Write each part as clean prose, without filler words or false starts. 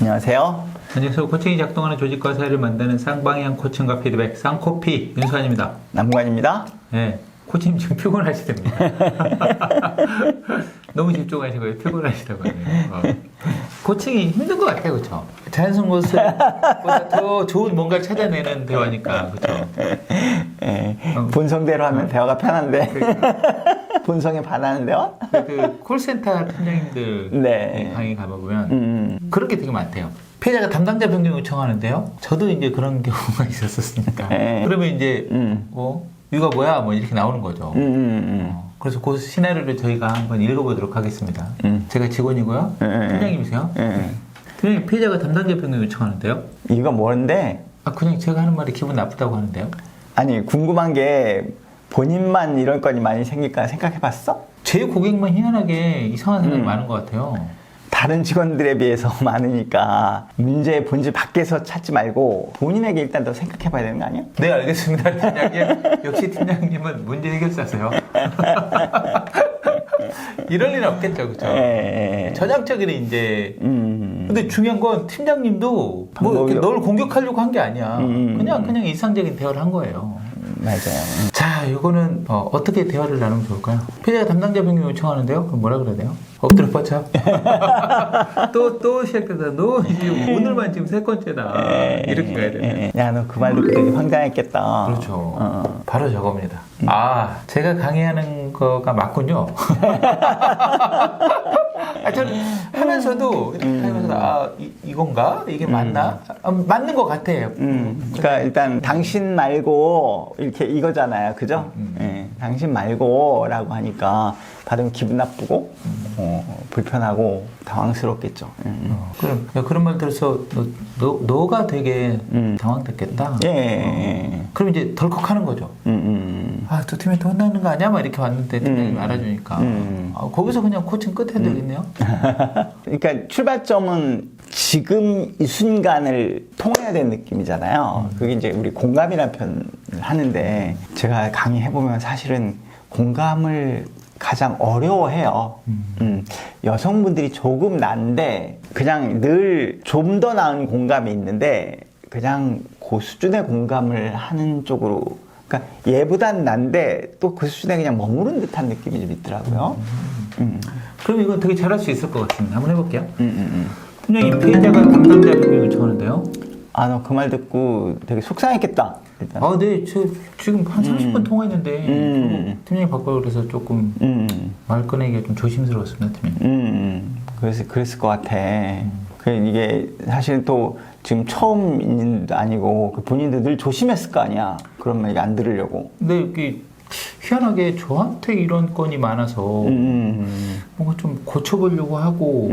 안녕하세요. 안녕하세요. 코칭이 작동하는 조직과 사회를 만드는 쌍방향 코칭과 피드백 쌍코피 윤수환입니다. 남무관입니다. 네, 코치님 지금 피곤하시답니다. 너무 집중하시고요. 피곤하시다고 하네요. 코칭이 힘든 것 같아요. 그렇죠? 자연스러운 것보다 더 좋은 뭔가를 찾아내는 대화니까. 그렇죠? 네, 본성대로 하면 대화가 편한데 본성에 반하는 대화? 그 콜센터 팀장님들 네. 강의 가보면 그런 게 되게 많대요. 피해자가 담당자 변경 요청하는데요. 저도 이제 그런 경우가 있었으니까. 네. 그러면 이제 이유가 뭐야? 뭐 이렇게 나오는 거죠. 그래서 그 시나리오를 저희가 한번 읽어보도록 하겠습니다. 제가 직원이고요. 팀장님이세요. 팀장님, 피해자가 담당자 변경 요청하는데요. 이유가 뭔데? 그냥 제가 하는 말이 기분 나쁘다고 하는데요. 아니, 궁금한 게 본인만 이런 건이 많이 생길까 생각해봤어? 제 고객만 희한하게 이상한 생각이 많은 것 같아요. 다른 직원들에 비해서 많으니까 문제의 본질 밖에서 찾지 말고 본인에게 일단 더 생각해봐야 되는 거 아니야? 네, 알겠습니다. 팀장님. 역시 팀장님은 문제 해결사세요. 이럴 일은 없겠죠, 그렇죠? 전향적인 이제. 근데 중요한 건 팀장님도 뭐 이렇게 널 공격하려고 한 게 아니야. 그냥 일상적인 대화를 한 거예요. 맞아요. 자, 이거는 어떻게 대화를 나누면 좋을까요? 피해자가 담당자 변경 요청하는데요. 그럼 뭐라 그래야 돼요? 엎드려 뻗쳐. 또 시작된다. 너 지금 오늘만 지금 세 번째다. 이렇게 가야 되네. 야, 너 그 말 듣고 되게 황당했겠다. 그렇죠. 바로 저겁니다. 제가 강의하는 거가 맞군요. 저는 하면서도 이렇게 하면서 이건가? 이게 맞나? 맞는 것 같아요. 그러니까 일단 당신 말고 이렇게 이거잖아요, 그죠? 당신 말고라고 하니까 받으면 기분 나쁘고 불편하고 당황스럽겠죠. 그런 말 들어서 너가 되게 당황됐겠다. 그럼 이제 덜컥하는 거죠. 저 팀한테 혼나는 거 아니야? 막 이렇게 왔는데 팀장님이 알아주니까 거기서 그냥 코칭 끝 해드리겠네요. 그러니까 출발점은 지금 이 순간을 통해야 되는 느낌이잖아요. 그게 이제 우리 공감이라는 표현을 하는데 제가 강의해보면 사실은 공감을 가장 어려워해요. 여성분들이 조금 난데 그냥 늘 좀 더 나은 공감이 있는데 그냥 그 수준의 공감을 하는 쪽으로, 그러니까 얘보단 난데 또 그 수준에 그냥 머무른 듯한 느낌이 좀 있더라고요. 그럼 이건 되게 잘할 수 있을 것 같습니다. 한번 해볼게요. 팀장님, 피해자가 담당자 변경 요청하는데요. 너 그 말 듣고 되게 속상했겠다. 일단. 네. 지금 한 30분 통화했는데 팀장님 바꿔요. 그래서 조금 말 꺼내기가 좀 조심스러웠습니다, 팀장님. 그랬을 것 같아. 이게 사실 또 지금 처음 인도 아니고 본인도 늘 조심했을 거 아니야. 그런 말 안 들으려고. 근데 이게 희한하게 저한테 이런 건이 많아서 뭔가 좀 고쳐보려고 하고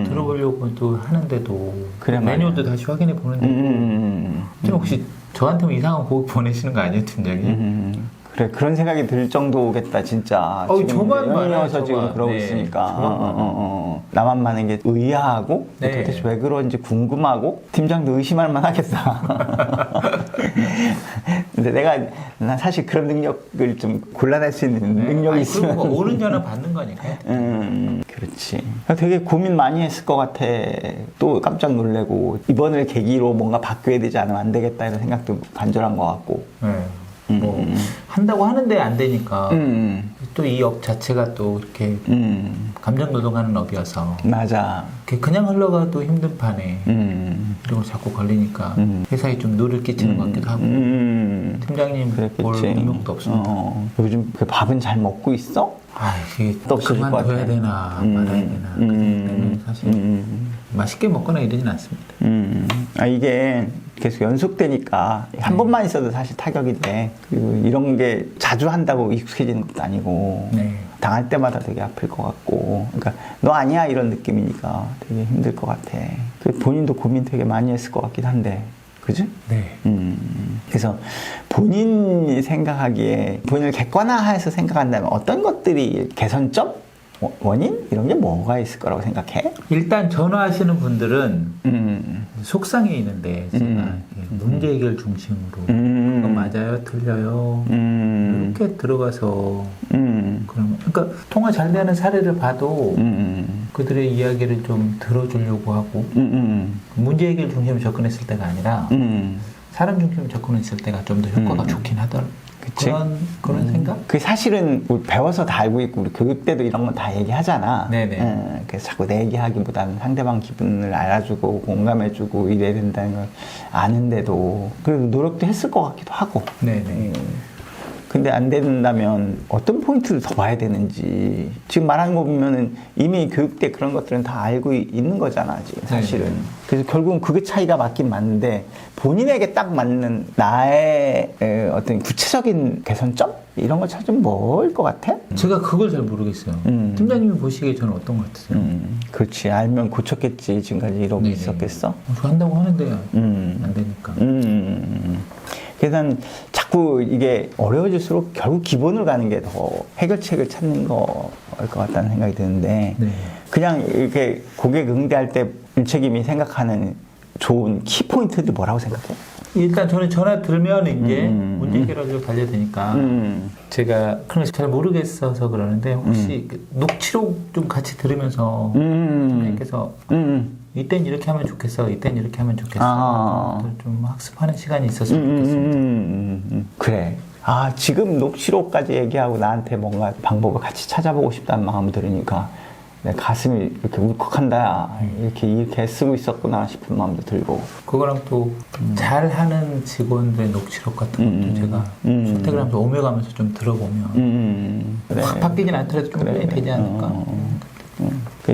들어보려고 또 하는데도 그래, 매뉴얼도 다시 확인해 보는데도 혹시 저한테만 이상한 곡 보내시는 거 아니에요, 팀장님? 그래, 그런 생각이 들 정도겠다, 진짜. 저만 연이어서 지금 그러고 있으니까. 나만 많은 게 의아하고, 도대체 왜 그런지 궁금하고, 팀장도 의심할 만 하겠다. 근데 난 사실 그런 능력을 좀 골라낼 수 있는 능력이 있으면. 그리고 오는 전화 받는 거니까. 그렇지. 되게 고민 많이 했을 것 같아. 또 깜짝 놀래고, 이번을 계기로 뭔가 바뀌어야 되지 않으면 안 되겠다, 이런 생각도 간절한 것 같고. 한다고 하는데 안 되니까 또 이 업 자체가 또 이렇게 감정 노동하는 업이어서 맞아. 그냥 흘러가도 힘든 판에 이런 걸 자꾸 걸리니까 회사에 좀 누를 끼치는 것 같기도 하고 팀장님 볼 능력도 없습니다. 요즘 그 밥은 잘 먹고 있어? 이게 그만둬야 되나 말아야 되나 그냥 사실 맛있게 먹거나 이러진 않습니다. 이게 계속 연속되니까 한 번만 있어도 사실 타격이 돼. 그리고 이런 게 자주 한다고 익숙해지는 것도 아니고 당할 때마다 되게 아플 것 같고, 그러니까 너 아니야 이런 느낌이니까 되게 힘들 것 같아. 본인도 고민 되게 많이 했을 것 같긴 한데, 그지? 그래서 본인이 생각하기에 본인을 객관화해서 생각한다면 어떤 것들이 개선점? 원인? 이런 게 뭐가 있을 거라고 생각해? 일단 전화하시는 분들은 속상해 있는데 제가 문제 해결 중심으로 그건 맞아요? 틀려요? 이렇게 들어가서 그러니까 통화 잘 되는 사례를 봐도 그들의 이야기를 좀 들어주려고 하고 문제 해결 중심으로 접근했을 때가 아니라 사람 중심으로 접근했을 때가 좀 더 효과가 좋긴 하더라고요. 그치? 그런 생각? 그 사실은 우리 배워서 다 알고 있고 우리 교육 때도 이런 건 다 얘기하잖아. 네네. 그래서 자꾸 내 얘기하기보다는 상대방 기분을 알아주고 공감해주고 이래야 된다는 걸 아는데도 그래도 노력도 했을 것 같기도 하고. 네네. 근데 안 된다면 어떤 포인트를 더 봐야 되는지 지금 말하는 거 보면은 이미 교육 때 그런 것들은 다 알고 있는 거잖아 지금 사실은. 네네. 그래서 결국은 그게 차이가 맞긴 맞는데 본인에게 딱 맞는 나의 어떤 구체적인 개선점 이런 걸 찾으면 뭐일 것 같아? 제가 그걸 잘 모르겠어요. 팀장님이 보시기에 저는 어떤 것 같으세요? 그렇지 알면 고쳤겠지 지금까지 이러고 네네. 있었겠어? 저 한다고 하는데 안 되니까. 그래서 자꾸 이게 어려워질수록 결국 기본으로 가는 게 더 해결책을 찾는 거일 것 같다는 생각이 드는데 네. 그냥 이렇게 고객 응대할 때 일책임이 생각하는 좋은 키포인트들 뭐라고 생각해? 일단 저는 전화 들면 이제 문제 해결하기로 달려야 되니까 제가 그런 걸 잘 모르겠어서 그러는데 혹시 그 녹취록 좀 같이 들으면서 선생님께서 이땐 이렇게 하면 좋겠어, 이땐 이렇게 하면 좋겠어 좀 학습하는 시간이 있었으면 좋겠습니다. 그래. 아 지금 녹취록까지 얘기하고 나한테 뭔가 방법을 같이 찾아보고 싶다는 마음을 들으니까 내 가슴이 이렇게 울컥한다. 이렇게 쓰고 있었구나 싶은 마음도 들고. 그거랑 또 잘하는 직원들의 녹취록 같은 것도 제가 출퇴근 하면서 오며가면서 좀 들어보면 그래. 확 바뀌진 않더라도 좀 그래, 훈련이 되지 않을까.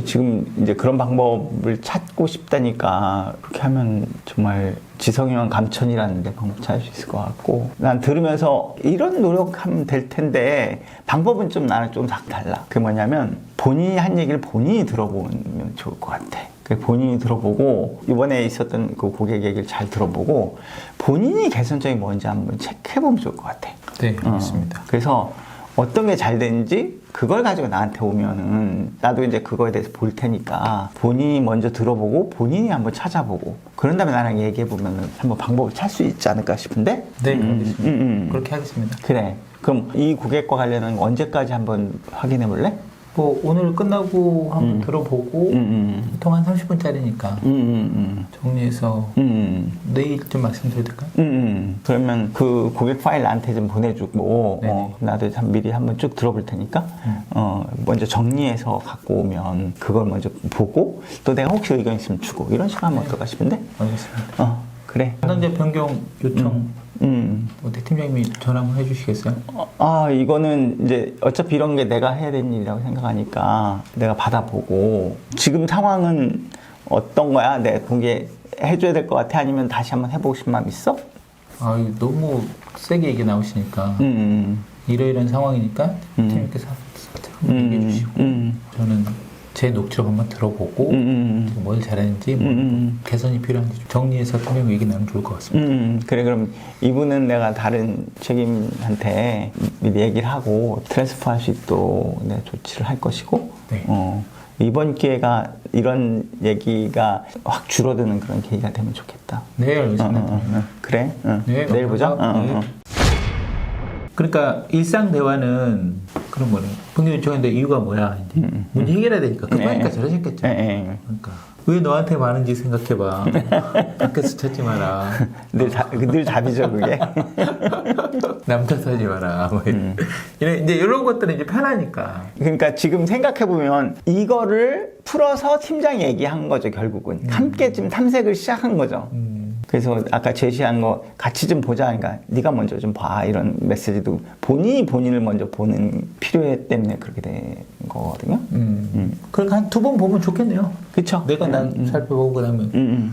지금 이제 그런 방법을 찾고 싶다니까 그렇게 하면 정말 지성이왕 감천이라는 데 방법 찾을 수 있을 것 같고 난 들으면서 이런 노력하면 될 텐데 방법은 좀 나는 좀 달라. 그게 뭐냐면 본인이 한 얘기를 본인이 들어보면 좋을 것 같아. 본인이 들어보고 이번에 있었던 그 고객 얘기를 잘 들어보고 본인이 개선점이 뭔지 한번 체크해보면 좋을 것 같아. 네, 알겠습니다. 그래서 어떤 게 잘 되는지 그걸 가지고 나한테 오면은 나도 이제 그거에 대해서 볼 테니까 본인이 먼저 들어보고 본인이 한번 찾아보고 그런 다음에 나랑 얘기해보면은 한번 방법을 찾을 수 있지 않을까 싶은데? 네, 알겠습니다. 그렇게 하겠습니다. 그래. 그럼 이 고객과 관련한 거 언제까지 한번 확인해 볼래? 뭐 오늘 끝나고 한번 들어보고 보통 한 30분짜리니까 정리해서 내일 좀 말씀드려도 될까요? 그러면 그 고객 파일 나한테 좀 보내주고 네네. 나도 미리 한번 쭉 들어볼 테니까 먼저 정리해서 갖고 오면 그걸 먼저 보고 또 내가 혹시 의견 있으면 주고 이런 식으로 하면 어떨까 싶은데? 알겠습니다. 그래. 담당자 변경 요청 어떻게 팀장님이 전화 한번 해주시겠어요? 이거는 이제 어차피 이런 게 내가 해야 되는 일이라고 생각하니까 내가 받아보고 지금 상황은 어떤 거야? 내가 공개 해줘야 될 것 같아? 아니면 다시 한번 해보고 싶은 마음 있어? 이거 너무 세게 얘기 나오시니까 이러이러한 상황이니까 팀장님께서 한번 얘기해 주시고 저는 제 녹취록 한번 들어보고 뭘 잘했는지 뭐 개선이 필요한지 좀 정리해서 팀장님 얘기 나누면 좋을 것 같습니다. 그래 그럼 이분은 내가 다른 책임한테 미리 얘기를 하고 트랜스퍼 할 수 있도록 내가 조치를 할 것이고 네. 이번 기회가 이런 얘기가 확 줄어드는 그런 계기가 되면 좋겠다. 네, 알겠습니다. 그래? 네, 내일 보자. 네. 그러니까 일상 대화는 그런 거네. 분명히 요청했는데 이유가 뭐야? 이제 문제 해결해야 되니까 급하니까 저러셨겠죠. 그러니까 왜 너한테 많은지 생각해봐. 밖에서 찾지 마라. 늘 답이죠 그게. 남 탓하지 마라. 뭐 이제 이런 것들은 이제 편하니까. 그러니까 지금 생각해 보면 이거를 풀어서 팀장이 얘기한 거죠 결국은. 함께 지금 탐색을 시작한 거죠. 그래서 아까 제시한 거 같이 좀 보자. 그러니까 네가 먼저 좀 봐. 이런 메시지도 본인이 본인을 먼저 보는 필요해 때문에 그렇게 된 거거든요. 그러니까 한 두 번 보면 좋겠네요. 그렇죠. 내가 난 살펴보고 그다음에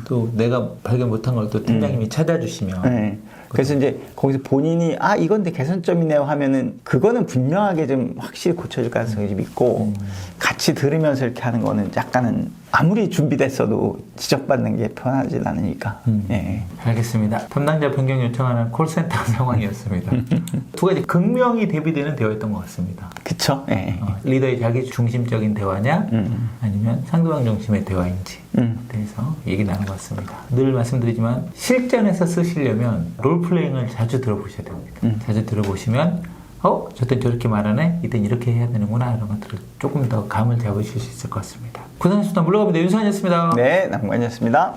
또 내가 발견 못한 걸 또 팀장님이 찾아주시면. 네. 그래서 이제 거기서 본인이 이건 내 개선점이네요 하면은 그거는 분명하게 좀 확실히 고쳐질 가능성이 좀 있고 같이 들으면서 이렇게 하는 거는 약간은 아무리 준비됐어도 지적받는 게 편하지 않으니까. 예. 알겠습니다. 담당자 변경 요청하는 콜센터 상황이었습니다. 두 가지 극명히 대비되는 대화였던 것 같습니다. 그쵸? 예. 리더의 자기 중심적인 대화냐 아니면 상대방 중심의 대화인지 대해서 얘기 나눠봤습니다. 늘 말씀드리지만 실전에서 쓰시려면 롤플레잉을 자주 들어보셔야 됩니다. 자주 들어보시면 저땐 저렇게 말하네? 이땐 이렇게 해야 되는구나. 이런 것들을 조금 더 감을 잡으실 수 있을 것 같습니다. 고생하셨습니다. 물러갑니다. 윤수환이었습니다. 네, 남관이었습니다.